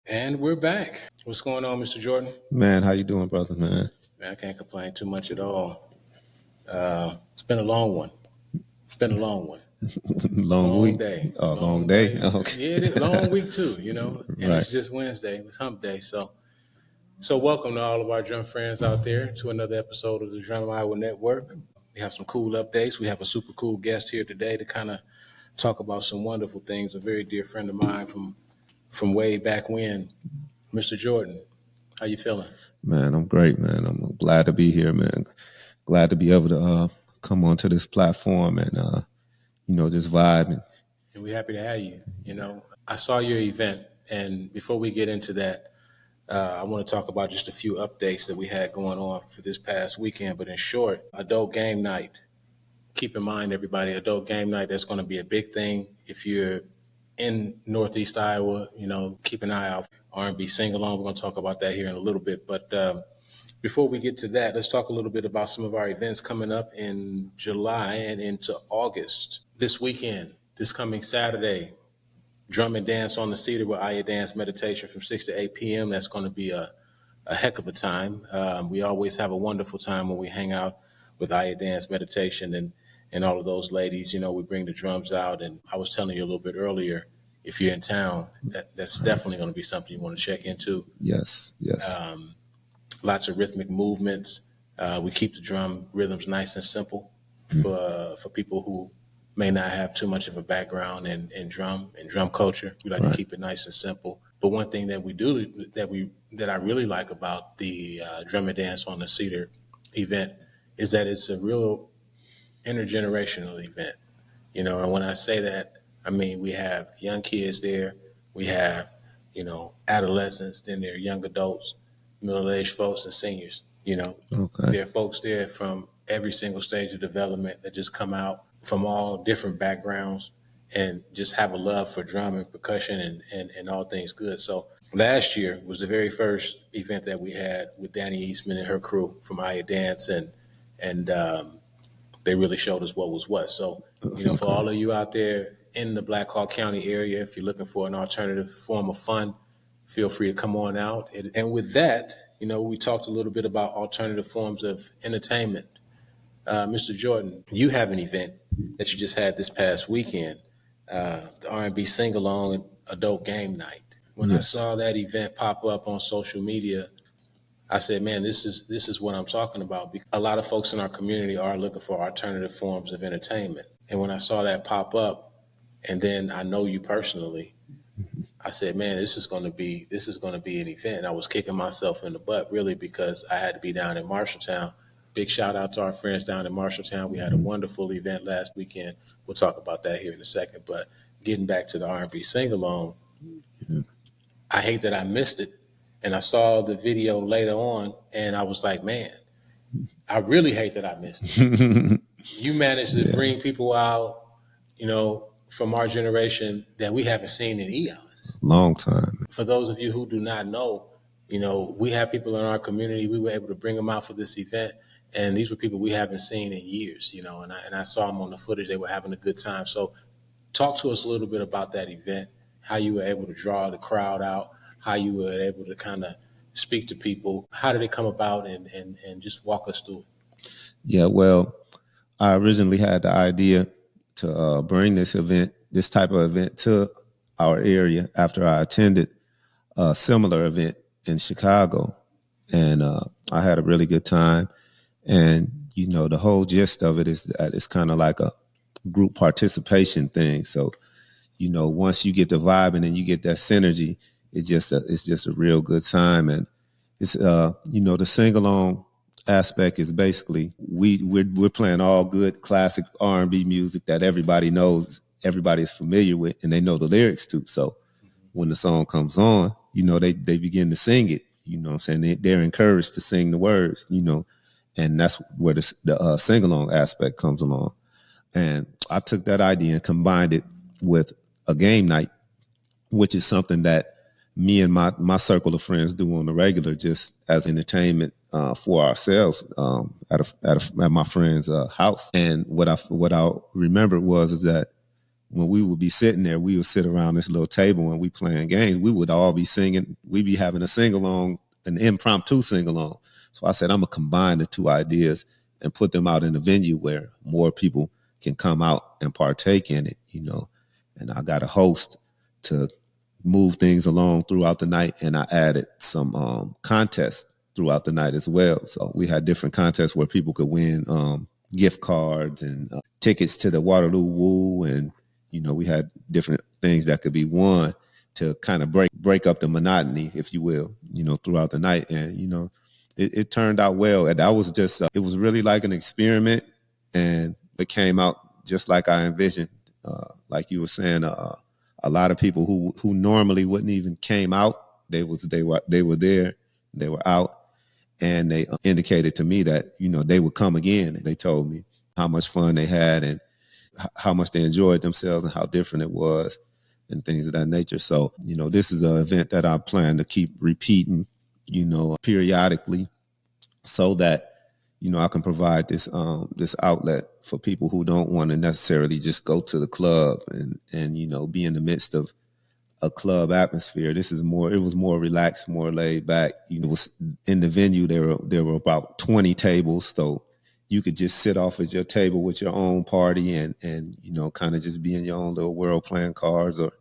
And we're back. What's going on, Mr. Jordan? Man, how you doing, brother, man? Man, I can't complain too much at all. It's been a long one. It's been a long one. Long Long week? day. Oh, long Long day? day. Okay. Yeah, it is. Long week too, and Right. it's just Wednesday. It's hump day. So welcome to all of our drum friends out there to another episode of the Drum Iowa Network. We have some cool updates. We have a super cool guest here today to kind of talk about some wonderful things. A very dear friend of mine from way back when, Mr. Jordan. How you feeling? Man, I'm great, man. I'm glad to be here, man. Glad to be able to come onto this platform and, just vibe. And we're happy to have you. I saw your event, and before we get into that, I want to talk about just a few updates that we had going on for this past weekend. But in short, adult game night. Keep in mind, everybody, adult game night, that's going to be a big thing. If you're in Northeast Iowa, keep an eye out. R&B Singalong, we're going to talk about that here in a little bit. But before we get to that, let's talk a little bit about some of our events coming up in July and into August. This weekend, this coming Saturday, Drum and Dance on the Cedar with Aya Dance Meditation from 6 to 8 p.m. That's going to be a heck of a time. We always have a wonderful time when we hang out with Aya Dance Meditation and all of those ladies. We bring the drums out. And I was telling you a little bit earlier, if you're in town, that's definitely going to be something you want to check into. Yes. Lots of rhythmic movements. We keep the drum rhythms nice and simple for people who may not have too much of a background in drum culture. We like to keep it nice and simple. But one thing that we do that I really like about the Drum and Dance on the Cedar event is that it's a real intergenerational event. And when I say that, I mean we have young kids there, we have adolescents, then there are young adults, middle-aged folks, and seniors. Okay. There are folks there from every single stage of development that just come out from all different backgrounds and just have a love for drum and percussion and all things good. So last year was the very first event that we had with Danny Eastman and her crew from Aya Dance, and they really showed us what was what. So, for all of you out there in the Black Hawk County area, if you're looking for an alternative form of fun, feel free to come on out. And with that, we talked a little bit about alternative forms of entertainment. Mr. Jordan, you have an event that you just had this past weekend, the R&B Singalong and Adult Game Night. When I saw that event pop up on social media, I said, man, this is what I'm talking about. Because a lot of folks in our community are looking for alternative forms of entertainment. And when I saw that pop up, and then I know you personally, I said, man, this is going to be an event. I was kicking myself in the butt, really, because I had to be down in Marshalltown. Big shout out to our friends down in Marshalltown. We had a wonderful event last weekend. We'll talk about that here in a second. But getting back to the R&B sing-along, I hate that I missed it. And I saw the video later on, and I was like, man, I really hate that I missed it. You managed to bring people out, from our generation that we haven't seen in eons. Long time. For those of you who do not know, we have people in our community. We were able to bring them out for this event, and these were people we haven't seen in years, and I saw them on the footage. They were having a good time. So talk to us a little bit about that event, how you were able to draw the crowd out, how you were able to kind of speak to people. How did it come about, and just walk us through it? Yeah, well, I originally had the idea to bring this type of event to our area after I attended a similar event in Chicago. And I had a really good time. And, the whole gist of it is that it's kind of like a group participation thing. So, once you get the vibing and you get that synergy, it's just a real good time. And it's, the sing-along aspect is basically we're playing all good classic R&B music that everybody knows, everybody's familiar with, and they know the lyrics to. So when the song comes on, they begin to sing it. You know what I'm saying? They're encouraged to sing the words, and that's where the sing-along aspect comes along. And I took that idea and combined it with a game night, which is something that me and my circle of friends do on the regular, just as entertainment for ourselves at my friend's house. And what I remembered is that when we would be sitting there, we would sit around this little table and we playing games. We would all be singing. We'd be having a sing-along, an impromptu sing-along. So I said, I'm going to combine the two ideas and put them out in a venue where more people can come out and partake in it, And I got a host to move things along throughout the night, and I added some contests throughout the night as well. So we had different contests where people could win gift cards and tickets to the Waterloo Woo, and we had different things that could be won to kind of break up the monotony, if you will, throughout the night. And it turned out well. And that was just it was really like an experiment, and it came out just like I envisioned. Like you were saying, a lot of people who normally wouldn't even came out, they were there, they were out, and they indicated to me that they would come again. And they told me how much fun they had and how much they enjoyed themselves and how different it was and things of that nature. So this is an event that I plan to keep repeating periodically, so that I can provide this outlet for people who don't want to necessarily just go to the club and be in the midst of a club atmosphere. It was more relaxed, more laid back. It was in the venue. There were about 20 tables, so you could just sit off at your table with your own party and kind of just be in your own little world playing cards or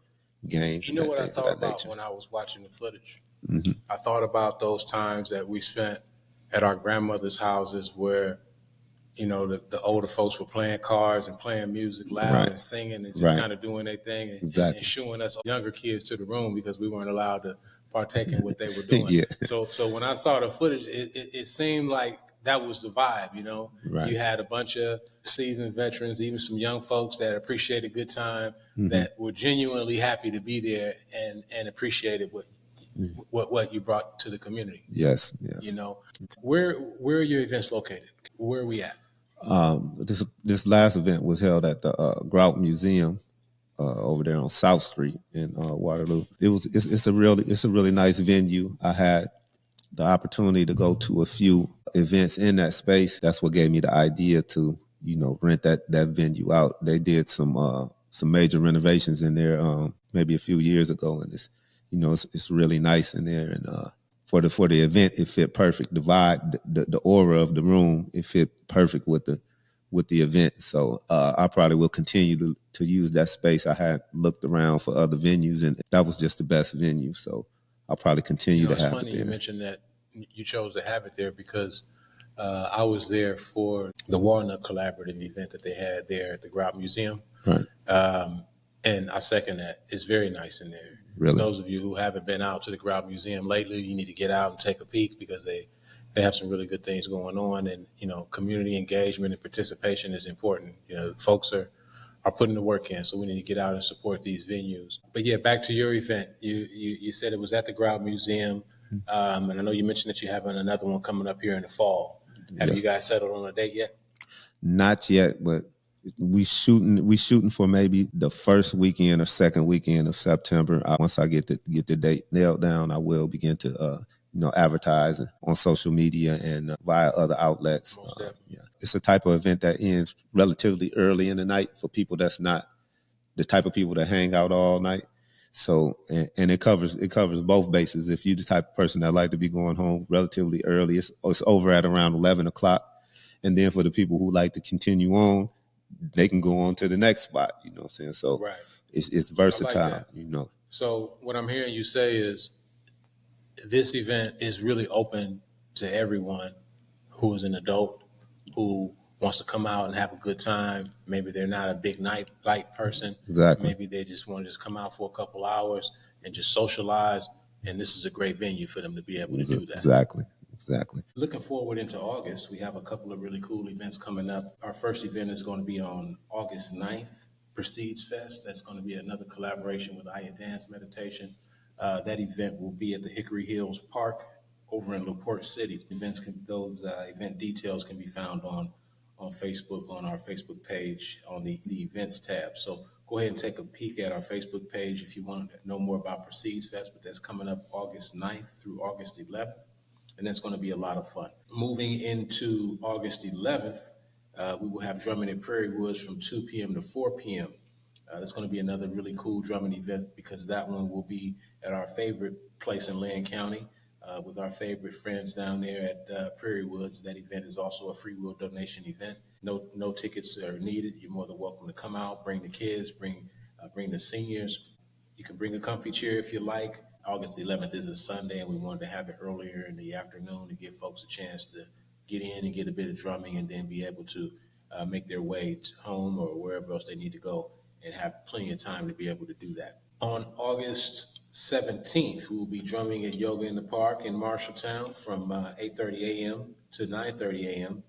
games. You know what I thought about when I was watching the footage? Mm-hmm. I thought about those times that we spent at our grandmother's houses where the older folks were playing cards and playing music loud and singing and just kind of doing their thing and shooing us younger kids to the room because we weren't allowed to partake in what they were doing. Yeah. So when I saw the footage, it seemed like that was the vibe, Right. You had a bunch of seasoned veterans, even some young folks that appreciated a good time, mm-hmm. that were genuinely happy to be there and appreciated what you brought to the community. Yes. Where are your events located? Where are we at? This last event was held at the Grout Museum over there on South Street in Waterloo. It's a really nice venue. I had the opportunity to go to a few events in that space. That's what gave me the idea to rent that venue out. They did some major renovations in there maybe a few years ago, and it's really nice in there. And for the event, it fit perfect. The vibe, the aura of the room, it fit perfect with the event. So I probably will continue to use that space. I had looked around for other venues, and that was just the best venue. So I'll probably continue to have it there. It's funny you mentioned that you chose to have it there because I was there for the Walnut Collaborative event that they had there at the Grout Museum. Right. And I second that. It's very nice in there. Really? For those of you who haven't been out to the Grout Museum lately, you need to get out and take a peek because they have some really good things going on. And, community engagement and participation is important. Folks are putting the work in, so we need to get out and support these venues. But yeah, back to your event. You said it was at the Grout Museum. And I know you mentioned that you're having another one coming up here in the fall. Have you guys settled on a date yet? Not yet, but we shooting for maybe the first weekend or second weekend of September. Once I get the date nailed down, I will begin to advertise on social media and via other outlets. It's a type of event that ends relatively early in the night for people that's not the type of people that hang out all night. So and it covers both bases. If you're the type of person that like to be going home relatively early, it's over at around 11 o'clock. And then for the people who like to continue on, they can go on to the next spot. You know what I'm saying? So right. It's versatile. Like So what I'm hearing you say is this event is really open to everyone who is an adult who wants to come out and have a good time. Maybe they're not a big night light person. Exactly. Maybe they just want to just come out for a couple hours and just socialize. And this is a great venue for them to be able to do that. Exactly. Looking forward into August, we have a couple of really cool events coming up. Our first event is going to be on August 9th, Prestige Fest. That's going to be another collaboration with Aya Dance Meditation. That event will be at the Hickory Hills Park over in LaPorte City. Those event details can be found on Facebook, on our Facebook page, on the events tab. So go ahead and take a peek at our Facebook page if you want to know more about Prestige Fest, but that's coming up August 9th through August 11th. And that's going to be a lot of fun. Moving into August 11th, we will have drumming at Prairie Woods from 2 p.m. to 4 p.m. That's going to be another really cool drumming event because that one will be at our favorite place in Lynn County with our favorite friends down there at Prairie Woods. That event is also a free will donation event. No tickets are needed. You're more than welcome to come out, bring the kids, bring the seniors. You can bring a comfy chair if you like. August 11th is a Sunday, and we wanted to have it earlier in the afternoon to give folks a chance to get in and get a bit of drumming and then be able to make their way to home or wherever else they need to go and have plenty of time to be able to do that. On August 17th, we will be drumming at Yoga in the Park in Marshalltown from 8:30 a.m. to 9:30 a.m.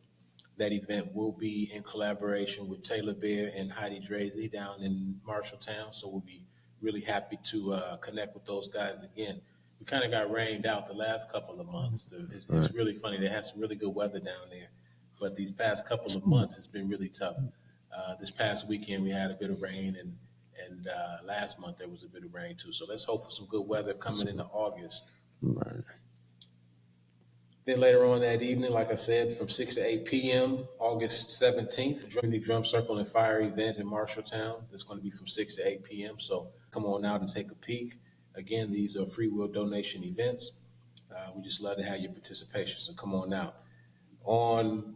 That event will be in collaboration with Taylor Bear and Heidi Drazy down in Marshalltown. So we'll be really happy to connect with those guys again. We kind of got rained out the last couple of months. It's really funny. They had some really good weather down there, but these past couple of months, it's been really tough. This past weekend, we had a bit of rain, and last month there was a bit of rain too. So let's hope for some good weather coming into August. Right. Then later on that evening, like I said, from 6 to 8 p.m., August 17th, the Drum Circle and Fire event in Marshalltown. That's going to be from 6 to 8 p.m. So come on out and take a peek. Again, these are free will donation events. We just love to have your participation. So come on out. On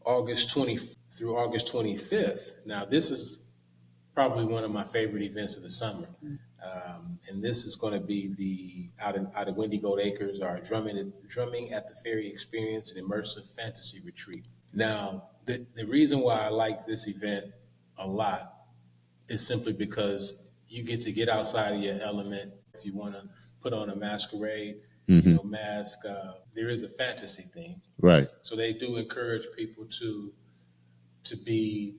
August 20th through August 25th, now this is probably one of my favorite events of the summer. And this is going to be the out of Windy Goat Acres, our drumming at the Ferry Experience, an immersive fantasy retreat. Now, the reason why I like this event a lot is simply because you get outside of your element. If you want to put on a masquerade, mask, there is a fantasy theme, Right. so they do encourage people to be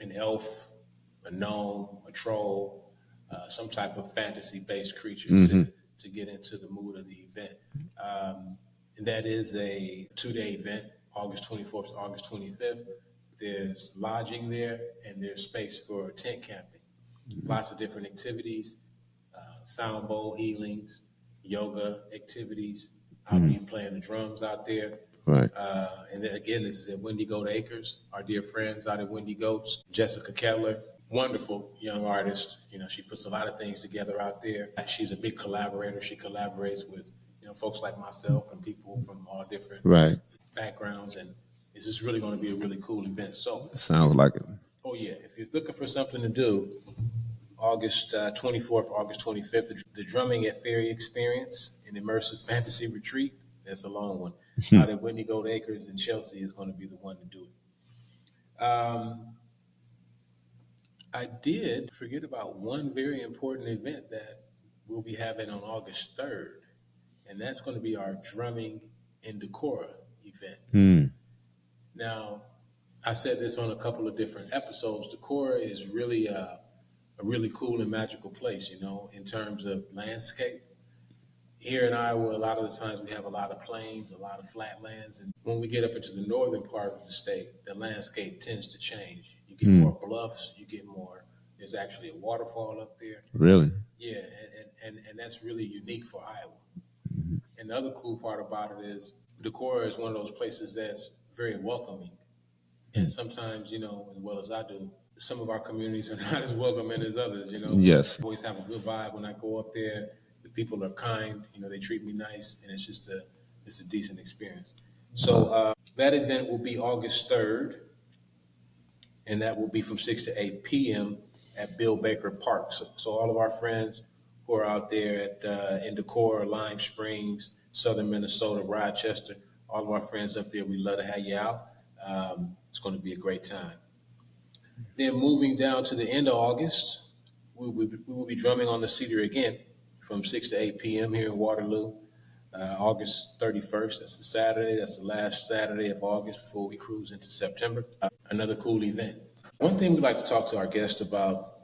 an elf, a gnome, a troll, some type of fantasy-based creature to get into the mood of the event. And that is a 2-day event, August 24th to August 25th. There's lodging there, and there's space for tent camping. Lots of different activities, sound bowl healings, yoga activities. I'll be playing the drums out there. Right. And then again, this is at Windy Goat Acres. Our dear friends out at Windy Goats, Jessica Kettler, wonderful young artist. She puts a lot of things together out there. She's a big collaborator. She collaborates with folks like myself and people from all different backgrounds, and it's just really going to be a really cool event. So sounds like it. Oh yeah, if you're looking for something to do, August 24th, August 25th, the Drumming at Ferry Experience, an immersive fantasy retreat. That's a long one. Out at Windy Goat Acres in Chelsea is going to be the one to do it. I did forget about one very important event that we'll be having on August 3rd, and that's going to be our Drumming in Decorah event. Now, I said this on a couple of different episodes. Decorah is really a really cool and magical place, in terms of landscape. Here in Iowa, a lot of the times we have a lot of plains, a lot of flatlands. And when we get up into the northern part of the state, the landscape tends to change. You get more bluffs, there's actually a waterfall up there. Really? Yeah, and that's really unique for Iowa. And the other cool part about it is Decorah is one of those places that's very welcoming. And sometimes, as well as I do, some of our communities are not as welcoming as others, Yes. I always have a good vibe when I go up there. The people are kind, they treat me nice, and it's just a decent experience. So that event will be August 3rd, and that will be from 6 to 8 p.m. at Bill Baker Park. So all of our friends who are out there in Decorah, Lime Springs, Southern Minnesota, Rochester, all of our friends up there, we love to have you out. It's going to be a great time. Then moving down to the end of August, we will be drumming on the Cedar again from 6 to 8 p.m. here in Waterloo. August 31st, that's a Saturday. That's the last Saturday of August before we cruise into September. Another cool event. One thing we like to talk to our guests about,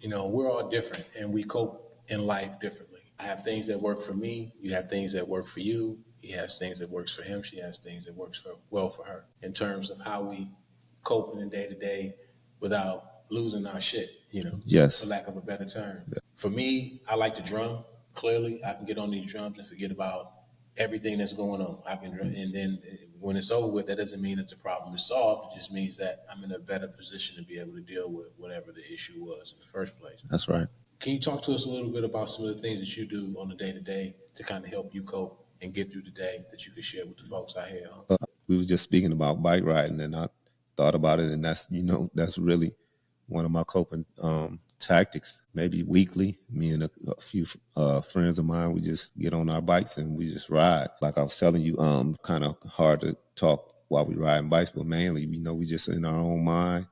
we're all different and we cope in life differently. I have things that work for me. You have things that work for you. He has things that works for him. She has things that works well for her in terms of how we cope in the day-to-day without losing our shit, Yes. for lack of a better term. Yeah. For me, I like to drum. Clearly, I can get on these drums and forget about everything that's going on. And then when it's over with, that doesn't mean that the problem is solved. It just means that I'm in a better position to be able to deal with whatever the issue was in the first place. That's right. Can you talk to us a little bit about some of the things that you do on a day to day to kind of help you cope and get through the day that you could share with the folks out here? We was just speaking about bike riding, and I thought about it, and that's really one of my coping tactics. Maybe weekly, me and a few friends of mine, we just get on our bikes and we just ride. Like I was telling you, kind of hard to talk while we riding bikes, but mainly, we just in our own mind,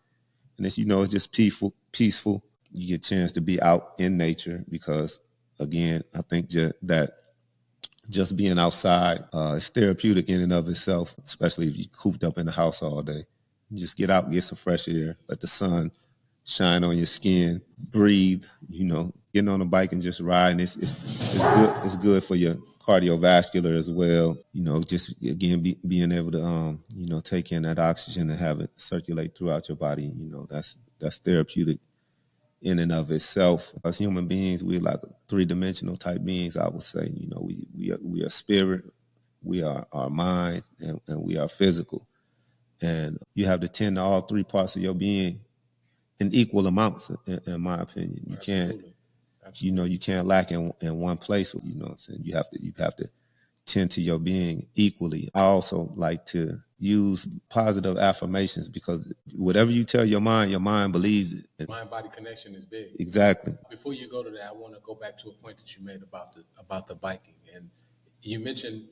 and it's just peaceful. Peaceful. You get a chance to be out in nature because, again, I think that just being outside is therapeutic in and of itself, especially if you cooped up in the house all day. You just get out, get some fresh air, let the sun shine on your skin, breathe, getting on a bike and just riding. It's good. It's good for your cardiovascular as well. Just again, being able to, take in that oxygen and have it circulate throughout your body. That's therapeutic in and of itself. As human beings, we're like three-dimensional type beings, I would say. We are spirit, we are our mind, and we are physical. And you have to tend to all three parts of your being in equal amounts, in my opinion. You can't, Absolutely. you can't lack in one place. You know what I'm saying? You have to tend to your being equally. I also like to use positive affirmations because whatever you tell your mind believes it. Mind-body connection is big. Exactly. Before you go to that, I want to go back to a point that you made about the biking, and you mentioned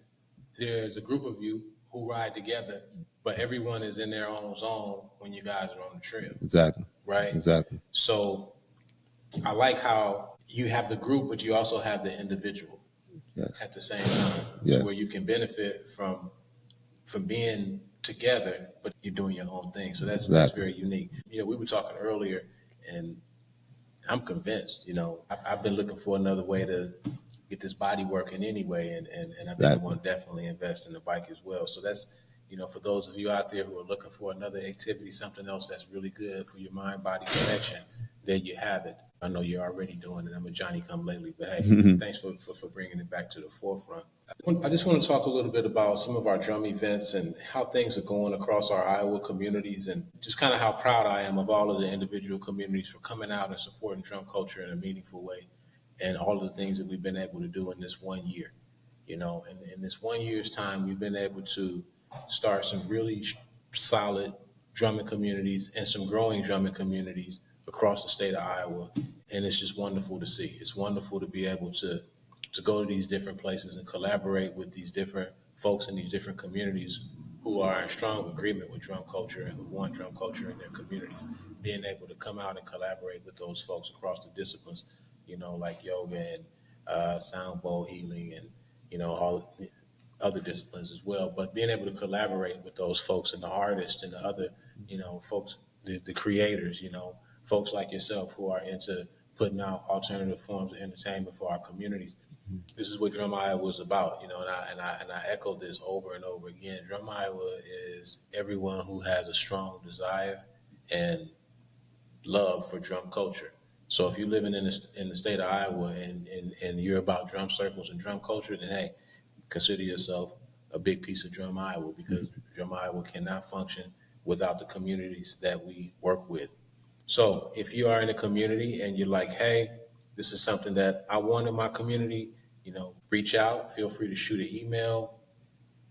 there's a group of you who ride together, but everyone is in their own zone when you guys are on the trail. Exactly. Right? Exactly. So I like how you have the group, but you also have the individual at the same time, to where you can benefit from being together, but you're doing your own thing. So that's very unique. We were talking earlier, and I'm convinced. I've been looking for another way to get this body working anyway, and I think I want to definitely invest in the bike as well. So that's for those of you out there who are looking for another activity, something else that's really good for your mind-body connection, there you have it. I know you're already doing it. I'm a Johnny come lately, but hey, thanks for bringing it back to the forefront. I just want to talk a little bit about some of our drum events and how things are going across our Iowa communities, and just kind of how proud I am of all of the individual communities for coming out and supporting drum culture in a meaningful way, and all of the things that we've been able to do in this 1 year. In this 1 year's time, we've been able to start some really solid drumming communities and some growing drumming communities across the state of Iowa. And it's just wonderful to see. It's wonderful to be able to go to these different places and collaborate with these different folks in these different communities who are in strong agreement with drum culture and who want drum culture in their communities. Being able to come out and collaborate with those folks across the disciplines, like yoga and sound bowl healing and, all other disciplines as well. But being able to collaborate with those folks and the artists and the other, folks, the creators, folks like yourself who are into putting out alternative forms of entertainment for our communities. This is what Drum Iowa is about, and I echo this over and over again. Drum Iowa is everyone who has a strong desire and love for drum culture. So if you're living in the state of Iowa and you're about drum circles and drum culture, then hey, consider yourself a big piece of Drum Iowa, because Drum Iowa cannot function without the communities that we work with. So if you are in a community and you're like, hey, this is something that I want in my community, reach out. Feel free to shoot an email,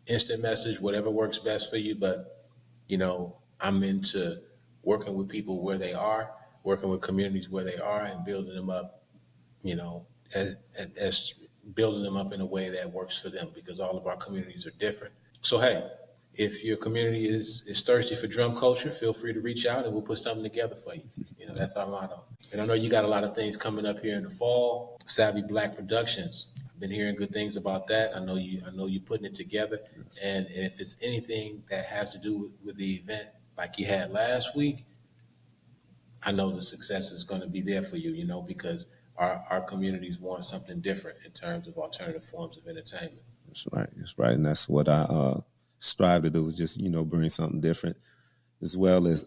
instant message, whatever works best for you. But, I'm into working with people where they are, working with communities where they are, and building them up, as building them up in a way that works for them, because all of our communities are different. So, hey, if your community is thirsty for drum culture, feel free to reach out and we'll put something together for you. That's our motto. And I know you got a lot of things coming up here in the fall. Savvy Black Productions. I've been hearing good things about that. I know you're putting it together. And if it's anything that has to do with the event like you had last week, I know the success is going to be there for you, because our communities want something different in terms of alternative forms of entertainment. That's right. That's right. And that's what I strive to do, is just, bring something different, as well as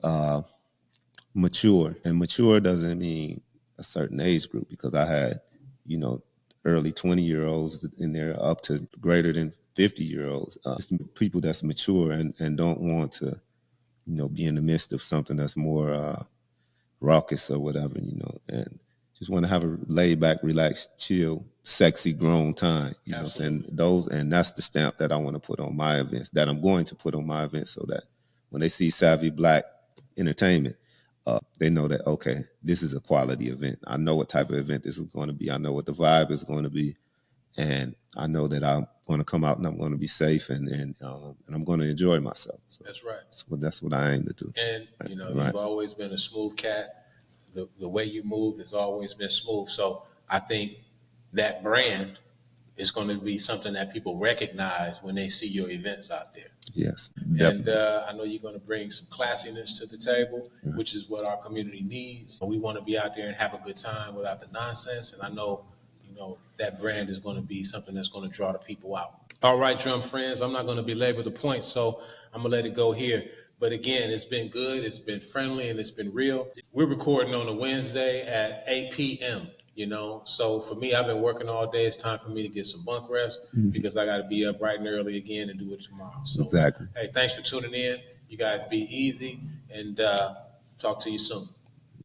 mature. And mature doesn't mean a certain age group, because I had, early 20-year-olds in there up to greater than 50-year-olds. People that's mature and don't want to, be in the midst of something that's more raucous or whatever, and just want to have a laid back, relaxed, chill, sexy, grown time. You know what I'm saying? And that's the stamp that I want to put on my events, that I'm going to put on my events, so that when they see Savvy Black Entertainment, they know that, okay, this is a quality event. I know what type of event this is going to be. I know what the vibe is going to be. And I know that I'm going to come out and I'm going to be safe and I'm going to enjoy myself. So that's right. That's what I aim to do. And, you've always been a smooth cat. The way you move has always been smooth. So I think that brand is going to be something that people recognize when they see your events out there. Yes, definitely. And I know you're going to bring some classiness to the table, which is what our community needs. We want to be out there and have a good time without the nonsense. And I know, that brand is going to be something that's going to draw the people out. All right, drum friends, I'm not going to belabor the point, so I'm going to let it go here. But again, it's been good, it's been friendly, and it's been real. We're recording on a Wednesday at 8 p.m., So for me, I've been working all day. It's time for me to get some bunk rest because I got to be up bright and early again and do it tomorrow. So, exactly. Hey, thanks for tuning in. You guys be easy, and talk to you soon.